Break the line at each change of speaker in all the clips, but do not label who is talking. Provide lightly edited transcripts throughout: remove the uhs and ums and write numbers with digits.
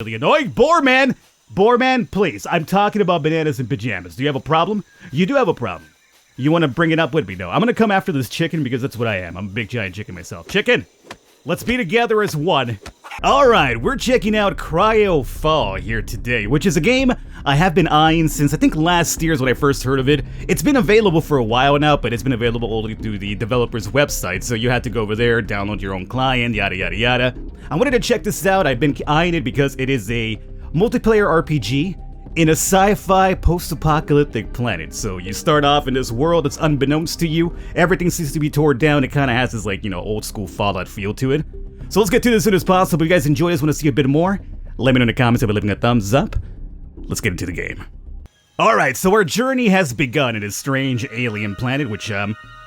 really annoying. Boreman! Boreman, please. I'm talking about bananas and pajamas. Do you have a problem? You do have a problem. You want to bring it up with me? No. I'm going to come after this chicken because that's what I am. I'm a big giant chicken myself. Chicken! Let's be together as one. Alright, we're checking out Cryofall here today, which is a game I have been eyeing since I think last year is when I first heard of it. It's been available for a while now, but it's been available only through the developer's website, so you had to go over there, download your own client, yada yada yada. I wanted to check this out. I've been eyeing it because it is a multiplayer RPG in a sci-fi post-apocalyptic planet. So you start off in this world that's unbeknownst to you. Everything seems to be torn down. It kind of has this, like, you know, old school Fallout feel to it. So let's get to this as soon as possible. If you guys enjoy this, want to see a bit more, let me know in the comments if you're leaving a thumbs up. Let's get into the game. Alright, so our journey has begun in this strange alien planet, which,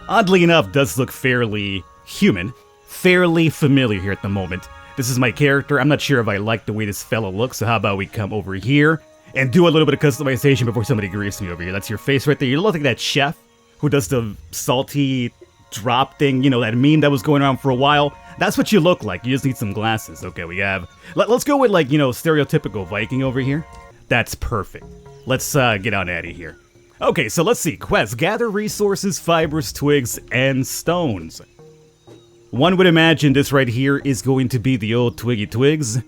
oddly enough, does look fairly human. Fairly familiar here at the moment. This is my character. I'm not sure if I like the way this fella looks, so how about we come over here and do a little bit of customization before somebody greets me over here. That's your face right there. You look like that chef who does the salty drop thing, you know, that meme that was going around for a while. That's what you look like. You just need some glasses. Okay, we have... Let's go with, like, you know, stereotypical Viking over here. That's perfect. Let's get on out of here. Okay, so let's see. Quest. Gather resources, fibers, twigs, and stones. One would imagine this right here is going to be the old twiggy twigs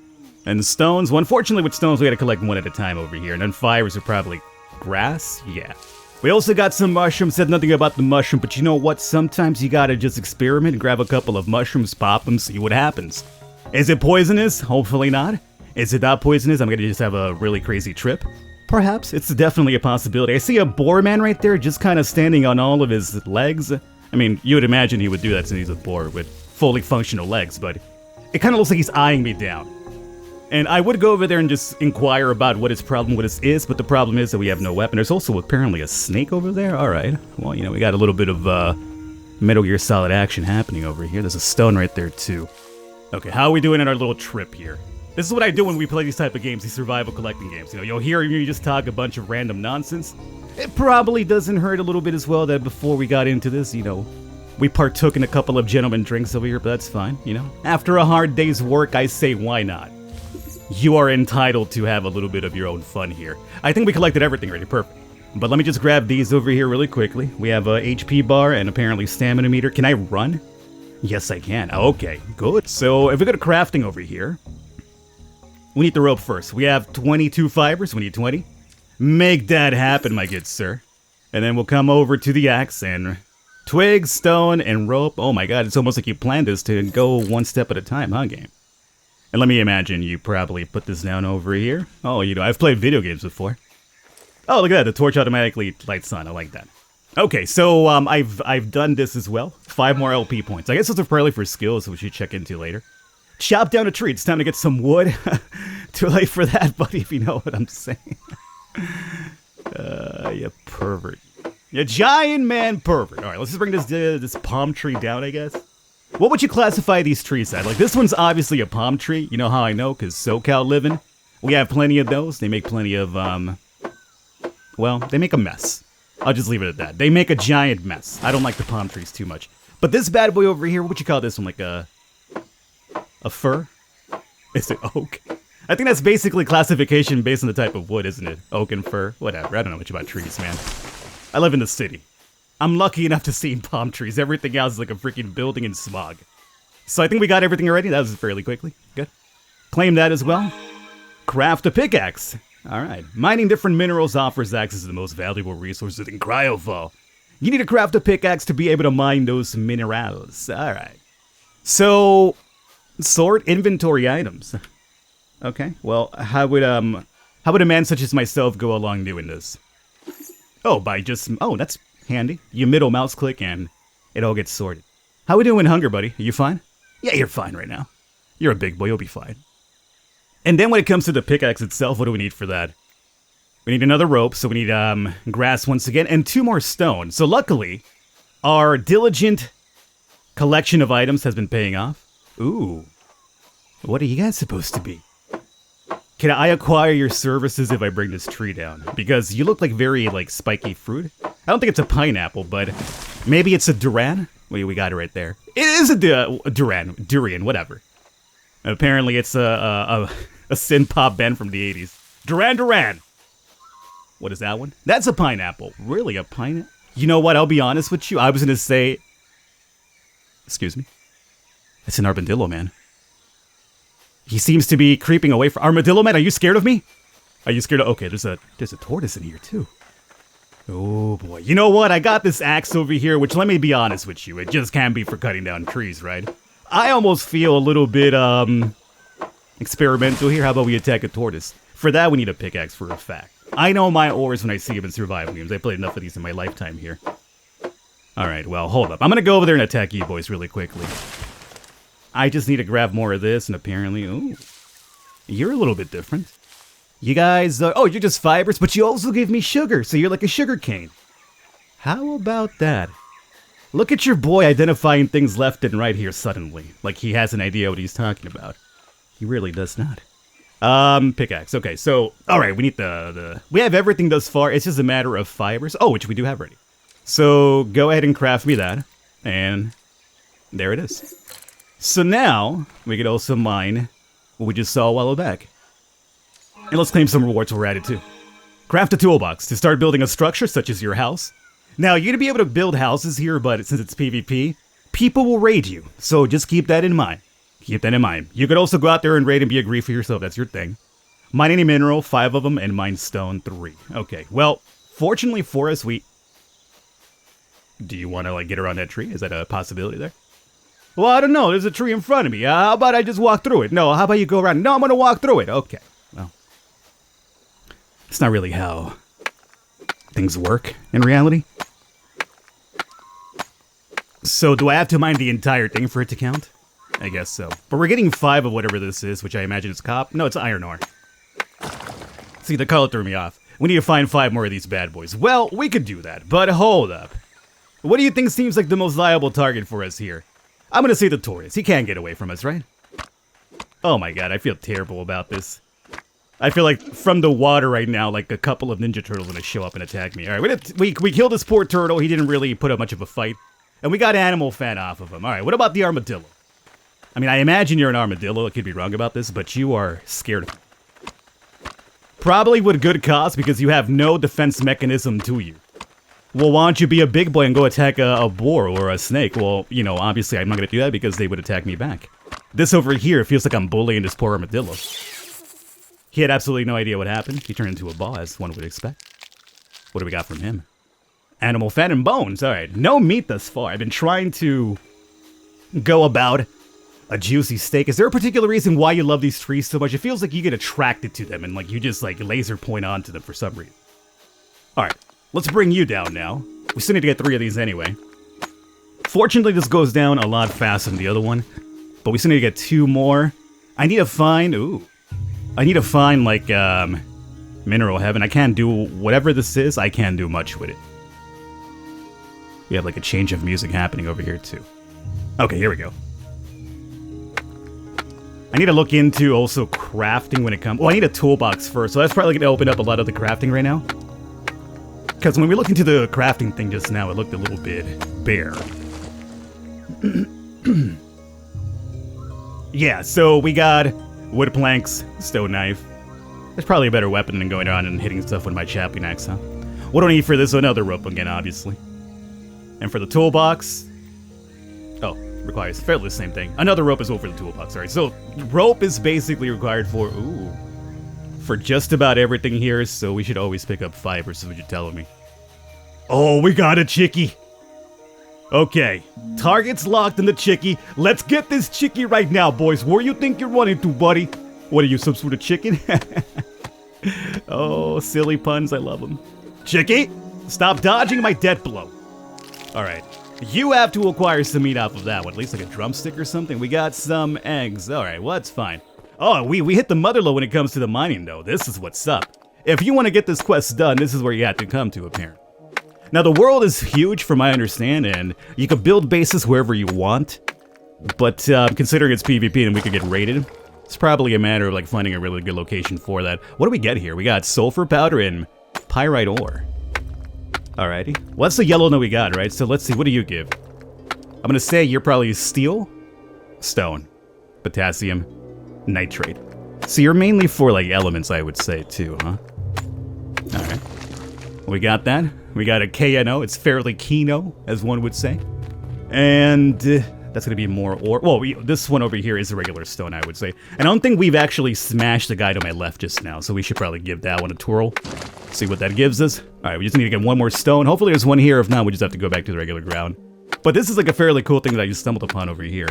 and stones. Well, unfortunately, with stones, we gotta collect one at a time over here. And then fibers are probably grass. Yeah. We also got some mushrooms. Said nothing about the mushroom, but you know what? Sometimes you gotta just experiment, grab a couple of mushrooms, pop them, see what happens. Is it poisonous? Hopefully not. Is it not poisonous? I'm gonna just have a really crazy trip. Perhaps. It's definitely a possibility. I see a boar man right there just kind of standing on all of his legs. I mean, you would imagine he would do that since he's a boar with fully functional legs, but it kind of looks like he's eyeing me down. And I would go over there and just inquire about what his problem with this is, but the problem is that we have no weapon. There's also apparently a snake over there. Alright, well, you know, we got a little bit of Metal Gear Solid action happening over here. There's a stone right there, too. Okay, how are we doing in our little trip here? This is what I do when we play these type of games, these survival collecting games. You know, you'll hear me just talk a bunch of random nonsense. It probably doesn't hurt a little bit as well that before we got into this, you know, we partook in a couple of gentleman drinks over here, but that's fine, you know. After a hard day's work, I say why not? You are entitled to have a little bit of your own fun here. I think we collected everything already, perfect. But let me just grab these over here really quickly. We have a HP bar and apparently stamina meter. Can I run? Yes, I can. Okay, good. So if we go to crafting over here, we need the rope first. We have 22 fibers, we need 20. Make that happen, my good sir. And then we'll come over to the axe and twigs, stone, and rope. Oh my god, it's almost like you planned this to go one step at a time, huh, game? And let me imagine you probably put this down over here. Oh, you know, I've played video games before. Oh, look at that, the torch automatically lights on. I like that. Okay, so I've done this as well. 5 more LP points. I guess those are probably for skills, so we should check into later. Chop down a tree. It's time to get some wood. Too late for that, buddy, if you know what I'm saying. You pervert. You giant man pervert. All right, let's just bring this palm tree down, I guess. What would you classify these trees as? Like, this one's obviously a palm tree. You know how I know? Because SoCal living. We have plenty of those. They make plenty of, well, they make a mess. I'll just leave it at that. They make a giant mess. I don't like the palm trees too much. But this bad boy over here, what would you call this one? Like a fir? Is it oak? I think that's basically classification based on the type of wood, isn't it? Oak and fir? Whatever. I don't know much about trees, man. I live in the city. I'm lucky enough to see palm trees. Everything else is like a freaking building in smog. So I think we got everything already. That was fairly quickly. Good. Claim that as well. Craft a pickaxe. Alright. Mining different minerals offers access to the most valuable resources in Cryofall. You need to craft a pickaxe to be able to mine those minerals. Alright. So, sort inventory items. Okay. Well, how would a man such as myself go along doing this? Oh, by just... Oh, that's handy. You middle mouse click and it all gets sorted. How we doing, hunger, buddy? Are you fine? Yeah, you're fine right now. You're a big boy, you'll be fine. And then when it comes to the pickaxe itself, what do we need for that? We need another rope, so we need grass once again, and 2 more stone. So luckily, our diligent collection of items has been paying off. Ooh. What are you guys supposed to be? Can I acquire your services if I bring this tree down? Because you look like very, like, spiky fruit. I don't think it's a pineapple, but maybe it's a durian? We got it right there. It is a durian, whatever. Apparently it's a A synth pop band from the 80s. Duran Duran. What is that one? That's a pineapple. Really, a pineapple? You know what? I'll be honest with you. I was going to say... Excuse me? It's an armadillo, man. He seems to be creeping away from... Armadillo, man, are you scared of me? Are you scared of... Okay, there's a tortoise in here, too. Oh, boy. You know what? I got this axe over here, which, let me be honest with you, it just can't be for cutting down trees, right? I almost feel a little bit, experimental here. How about we attack a tortoise? For that, we need a pickaxe for a fact. I know my ores when I see them in survival games. I played enough of these in my lifetime here. Alright, well, hold up. I'm gonna go over there and attack you boys really quickly. I just need to grab more of this, and apparently... Ooh. You're a little bit different. You guys... oh, you're just fibers, but you also give me sugar, so you're like a sugar cane. How about that? Look at your boy identifying things left and right here suddenly. Like he has an idea what he's talking about. He really does not. Pickaxe. Okay, so, alright, we need we have everything thus far. It's just a matter of fibers. Oh, which we do have ready. So, go ahead and craft me that. And there it is. So now, we could also mine what we just saw a while back. And let's claim some rewards we're at it too. Craft a toolbox to start building a structure such as your house. Now, you're going to be able to build houses here, but since it's PvP, people will raid you. So just keep that in mind. Keep that in mind. You could also go out there and raid and be a grief for yourself. That's your thing. Mine any mineral, 5 of them, and mine stone, 3. Okay, well, fortunately for us, Do you want to, like, get around that tree? Is that a possibility there? Well, I don't know. There's a tree in front of me. How about I just walk through it? No, how about you go around? No, I'm going to walk through it. Okay, well. It's not really how things work in reality. So, do I have to mine the entire thing for it to count? I guess so. But we're getting 5 of whatever this is, which I imagine is cop. No, it's iron ore. See, the color threw me off. We need to find 5 more of these bad boys. Well, we could do that, but hold up. What do you think seems like the most viable target for us here? I'm gonna say the tortoise. He can't get away from us, right? Oh my god, I feel terrible about this. I feel like from the water right now, like a couple of Ninja Turtles are gonna show up and attack me. Alright, we killed this poor turtle. He didn't really put up much of a fight. And we got animal fat off of him. Alright, what about the armadillo? I mean, I imagine you're an armadillo. I could be wrong about this, but you are scared of me. Probably with good cause, because you have no defense mechanism to you. Well, why don't you be a big boy and go attack a boar or a snake? Well, you know, obviously I'm not going to do that because they would attack me back. This over here feels like I'm bullying this poor armadillo. He had absolutely no idea what happened. He turned into a ball, as one would expect. What do we got from him? Animal fat and bones. Alright, no meat thus far. I've been trying to go about a juicy steak. Is there a particular reason why you love these trees so much? It feels like you get attracted to them and like you just like laser point onto them for some reason. Alright, let's bring you down now. We still need to get 3 of these anyway. Fortunately, this goes down a lot faster than the other one, but we still need to get 2 more. I need to find, like, mineral heaven. I can't do, whatever this is, I can't do much with it. We have like a change of music happening over here too. Okay, here we go. I need to look into also crafting when it comes... Oh, I need a toolbox first, so that's probably going to open up a lot of the crafting right now. Because when we looked into the crafting thing just now, it looked a little bit bare. Yeah, so we got wood planks, stone knife. That's probably a better weapon than going around and hitting stuff with my chapping axe, huh? What do I need for this? Another rope again, obviously. And for the toolbox... Oh, requires fairly the same thing. Another rope as well for the toolbox, alright. So, rope is basically required for... Ooh. For just about everything here, so we should always pick up fibers, is what you're telling me. Oh, we got a chickie! Okay, target's locked in the chickie. Let's get this chickie right now, boys. Where you think you're running to, buddy? What are you, some sort of chicken? Oh, silly puns, I love them. Chickie, stop dodging my death blow. Alright, you have to acquire some meat off of that one. At least like a drumstick or something. We got some eggs. Alright, well, that's fine. Oh, we hit the mother load when it comes to the mining, though. This is what's up. If you want to get this quest done, this is where you have to come to, apparently. Now, the world is huge, from my understanding, and you can build bases wherever you want. But considering it's PvP and we could get raided, it's probably a matter of like finding a really good location for that. What do we get here? We got sulfur powder and pyrite ore. Alrighty. Well, that's the yellow that we got, right? So let's see, what do you give? I'm gonna say you're probably steel, stone, potassium, nitrate. So you're mainly for, like, elements, I would say, too, huh? Alright. We got that. We got a KNO. It's fairly Kino, as one would say. And that's going to be more ore. Well, this one over here is a regular stone, I would say. And I don't think we've actually smashed the guy to my left just now, so we should probably give that one a twirl. See what that gives us. Alright, we just need to get one more stone. Hopefully there's one here. If not, we just have to go back to the regular ground. But this is like a fairly cool thing that I just stumbled upon over here.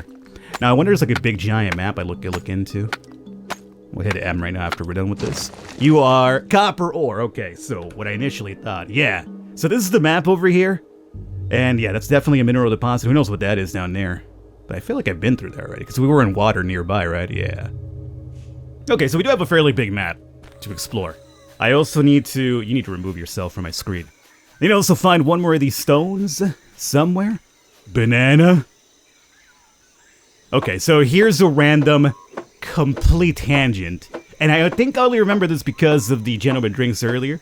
Now, I wonder if there's like a big giant map I look into. We'll hit M right now after we're done with this. You are copper ore. Okay, so what I initially thought. Yeah. So this is the map over here. And yeah, that's definitely a mineral deposit. Who knows what that is down there? But I feel like I've been through there already, because we were in water nearby, right? Yeah. Okay, so we do have a fairly big map to explore. I also need to... You need to remove yourself from my screen. I need to also find one more of these stones somewhere. Banana. Okay, so here's a random, complete tangent. And I think I only remember this because of the gentleman drinks earlier.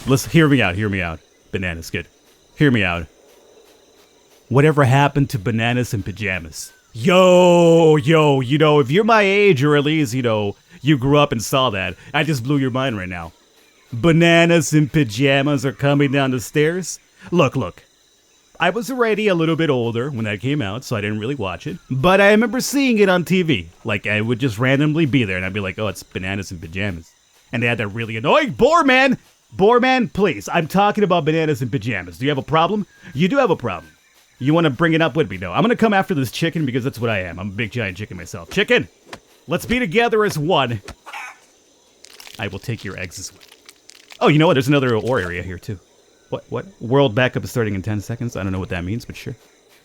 Listen, hear me out. Bananas, good. Hear me out. Whatever happened to bananas and pajamas? Yo, you know, if you're my age, or at least, you know, you grew up and saw that, I just blew your mind right now. Bananas and pajamas are coming down the stairs? Look. I was already a little bit older when that came out, so I didn't really watch it. But I remember seeing it on TV. Like, I would just randomly be there, and I'd be like, oh, it's bananas and pajamas. And they had that really annoying Boarman! Boarman, please, I'm talking about bananas and pajamas. Do you have a problem? You do have a problem. You want to bring it up with me, though. I'm going to come after this chicken because that's what I am. I'm a big giant chicken myself. Chicken! Let's be together as one. I will take your eggs as well. Oh, you know what? There's another ore area here, too. What? World backup is starting in 10 seconds? I don't know what that means, but sure.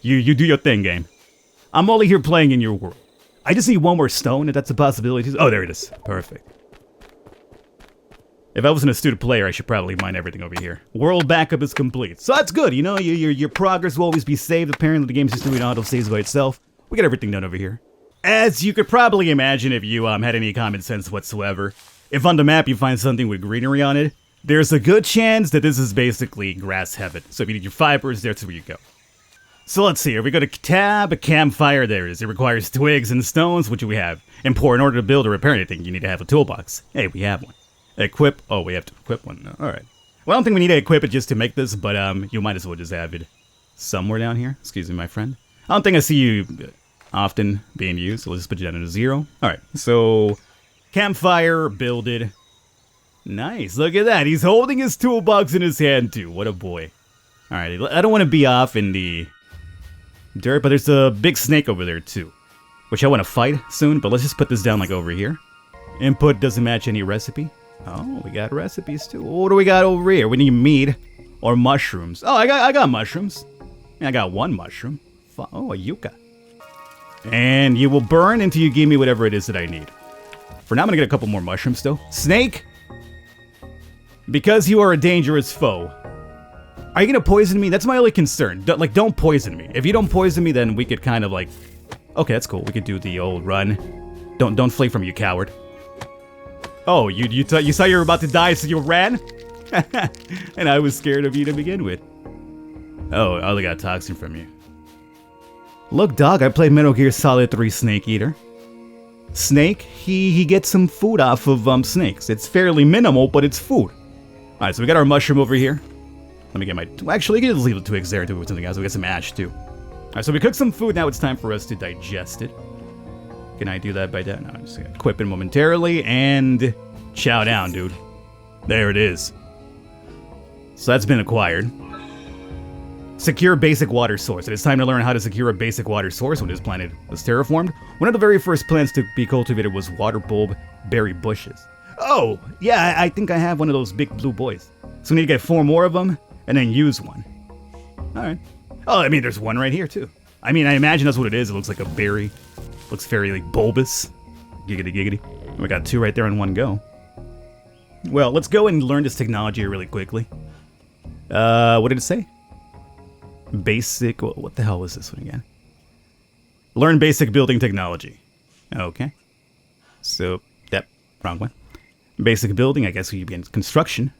You do your thing, game. I'm only here playing in your world. I just need one more stone, if that's a possibility. Oh, there it is. Perfect. If I wasn't a student player, I should probably mine everything over here. World backup is complete. So that's good, you know? Your progress will always be saved. Apparently the game's just doing auto-saves by itself. We got everything done over here. As you could probably imagine if you had any common sense whatsoever, if on the map you find something with greenery on it, there's a good chance that this is basically grass heaven. So if you need your fibers, that's where you go. So let's see, if we go to tab, a campfire, there it is. It requires twigs and stones, which we have. Important in order to build or repair anything, you need to have a toolbox. Hey, we have one. Equip, oh, we have to equip one. No. Alright. Well, I don't think we need to equip it just to make this, but you might as well just have it somewhere down here. Excuse me, my friend. I don't think I see you often being used, so let's just put you down to 0. Alright, so campfire, build it. Nice, look at that. He's holding his toolbox in his hand, too. What a boy. Alright, I don't want to be off in the dirt, but there's a big snake over there, too. Which I want to fight soon, but let's just put this down, like, over here. Input doesn't match any recipe. Oh, we got recipes, too. What do we got over here? We need meat or mushrooms. Oh, I got mushrooms. I got one mushroom. Oh, a yucca. And you will burn until you give me whatever it is that I need. For now, I'm going to get a couple more mushrooms, though. Snake! Because you are a dangerous foe. Are you gonna poison me? That's my only concern. Don't poison me. If you don't poison me, then we could kind of like... Okay, that's cool. We could do the old run. Don't flee from me, you coward. Oh, you saw you were about to die, so you ran? And I was scared of you to begin with. Oh, I only got toxin from you. Look, dog, I played Metal Gear Solid 3 Snake Eater. Snake, he gets some food off of snakes. It's fairly minimal, but it's food. Alright, so we got our mushroom over here. Let me get my... Actually, you can just leave the twigs there and do something else. We got some ash, too. Alright, so we cooked some food. Now it's time for us to digest it. Can I do that by that? No, I'm just gonna equip it momentarily and chow down, dude. There it is. So that's been acquired. Secure basic water source. It is time to learn how to secure a basic water source when this planet was terraformed. One of the very first plants to be cultivated was water bulb berry bushes. Oh, yeah, I think I have one of those big blue boys. So we need to get 4 more of them, and then use one. Alright. Oh, I mean, there's one right here, too. I mean, I imagine that's what it is. It looks like a berry. Looks very, like, bulbous. Giggity, giggity. We got 2 right there in one go. Well, let's go and learn this technology really quickly. What did it say? Basic... What the hell was this one again? Learn basic building technology. Okay. So, yep, wrong one. Basic building, I guess we begin construction.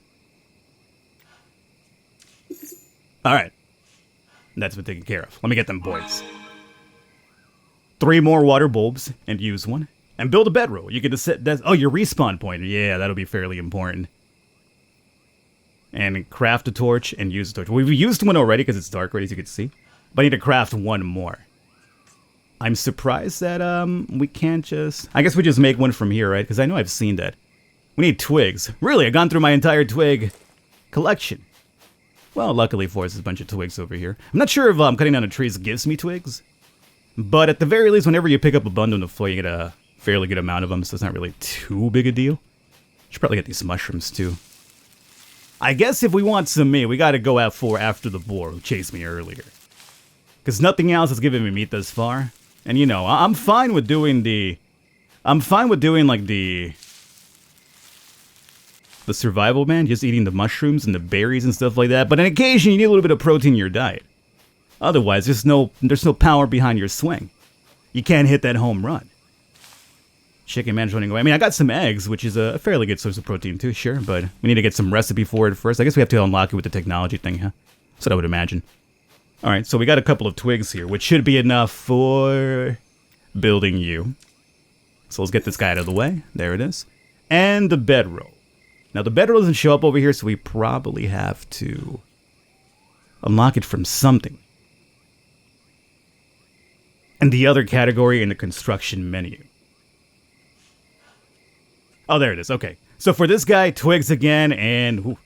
Alright. That's been taken care of. Let me get them boys. 3 more water bulbs and use one. And build a bedroll. You get to set that. Oh, your respawn point. Yeah, that'll be fairly important. And craft a torch and use a torch. We've used one already because it's dark already, as you can see. But I need to craft one more. I'm surprised that we can't just... I guess we just make one from here, right? Because I know I've seen that. We need twigs. Really, I've gone through my entire twig collection. Well, luckily for us, there's a bunch of twigs over here. I'm not sure if cutting down the trees gives me twigs. But at the very least, whenever you pick up a bundle of foil, you get a fairly good amount of them, so it's not really too big a deal. Should probably get these mushrooms, too. I guess if we want some meat, we gotta go out for after the boar who chased me earlier. Because nothing else has given me meat thus far. And you know, I'm fine with doing the... like, the survival, man. Just eating the mushrooms and the berries and stuff like that. But on occasion, you need a little bit of protein in your diet. Otherwise, there's no power behind your swing. You can't hit that home run. Chicken man's running away. I mean, I got some eggs, which is a fairly good source of protein too, sure. But we need to get some recipe for it first. I guess we have to unlock it with the technology thing, huh? That's what I would imagine. Alright, so we got a couple of twigs here, which should be enough for building you. So let's get this guy out of the way. There it is. And the bedroll. Now, the bedroll doesn't show up over here, so we probably have to unlock it from something. And the other category in the construction menu. Oh, there it is. Okay. So for this guy, twigs again, and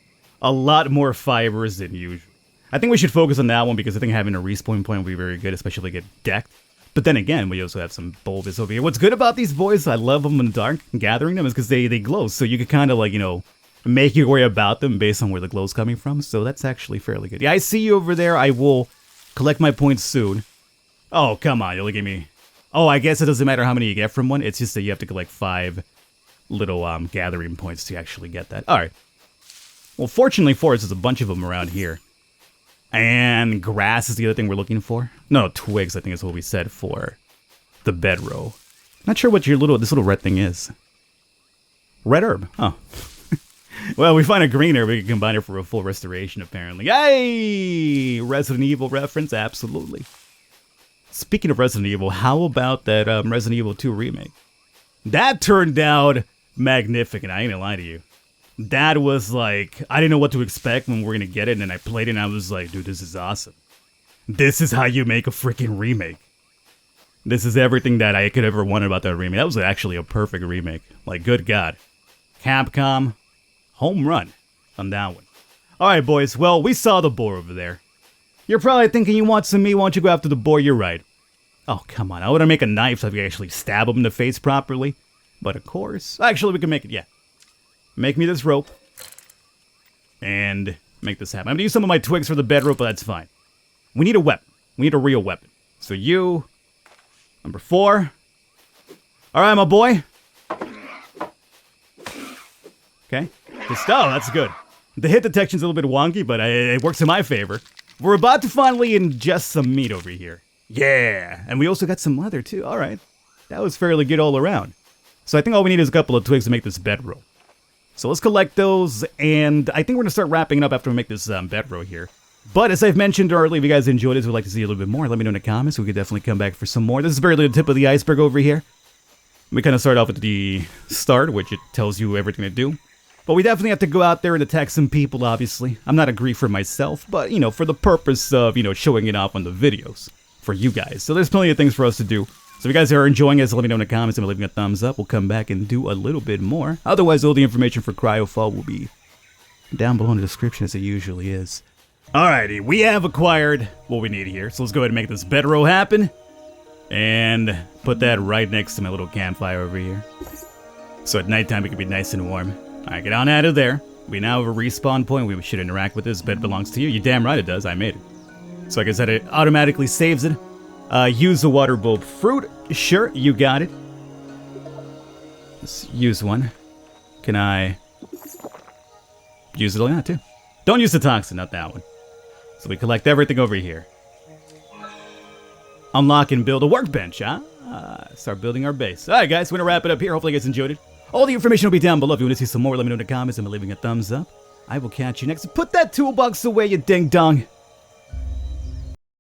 a lot more fibers than usual. I think we should focus on that one because I think having a respawn point will be very good, especially to get decked. But then again, we also have some bulbous over here. What's good about these boys, I love them in the dark, gathering them, is because they glow. So you can kind of like, you know, make your way about them based on where the glow's coming from. So that's actually fairly good. Yeah, I see you over there. I will collect my points soon. Oh, come on. You'll give me... Oh, I guess it doesn't matter how many you get from one. It's just that you have to collect 5 little gathering points to actually get that. Alright. Well, fortunately for us, there's a bunch of them around here. And grass is the other thing we're looking for. No, twigs, I think is what we said for the bedroll. Not sure what this little red thing is. Red herb. Oh. Well, we find a green herb, we can combine it for a full restoration, apparently. Yay! Resident Evil reference, absolutely. Speaking of Resident Evil, how about that Resident Evil 2 remake? That turned out magnificent, I ain't gonna lie to you. That was like, I didn't know what to expect when we were gonna get it, and then I played it and I was like, dude, this is awesome. This is how you make a freaking remake. This is everything that I could ever want about that remake. That was actually a perfect remake. Like, good God. Capcom, home run on that one. Alright, boys, well, we saw the boar over there. You're probably thinking you want some meat, why don't you go after the boar? You're right. Oh, come on, I want to make a knife so I can actually stab him in the face properly. But of course, actually we can make it, yeah. Make me this rope. And make this happen. I'm going to use some of my twigs for the bed rope, but that's fine. We need a weapon. We need a real weapon. So you, number 4. Alright, my boy. Okay. Oh, that's good. The hit detection's a little bit wonky, but it works in my favor. We're about to finally ingest some meat over here. Yeah. And we also got some leather, too. Alright. That was fairly good all around. So I think all we need is a couple of twigs to make this bedroll. So let's collect those, and I think we're going to start wrapping it up after we make this bedroll here. But as I've mentioned earlier, if you guys enjoyed this, would like to see a little bit more, let me know in the comments. We could definitely come back for some more. This is barely the tip of the iceberg over here. We kind of start off at the start, which it tells you everything to do. But we definitely have to go out there and attack some people, obviously. I'm not a griefer myself, but, you know, for the purpose of, you know, showing it off on the videos for you guys. So there's plenty of things for us to do. So if you guys are enjoying this, let me know in the comments and leaving a thumbs up. We'll come back and do a little bit more. Otherwise, all the information for Cryofall will be down below in the description as it usually is. Alrighty, we have acquired what we need here. So let's go ahead and make this bedroll happen. And put that right next to my little campfire over here. So at nighttime it can be nice and warm. Alright, get on out of there. We now have a respawn point. We should interact with this. Bed belongs to you. You're damn right it does. I made it. So like I said, it automatically saves it. Use the water bulb fruit. Sure, you got it. Let's use one. Can I use it like that too? Don't use the toxin, not that one. So we collect everything over here. Unlock and build a workbench, huh? Start building our base. Alright guys, we're gonna wrap it up here. Hopefully you guys enjoyed it. All the information will be down below. If you want to see some more, let me know in the comments and by leaving a thumbs up. I will catch you next. Put that toolbox away, you ding dong.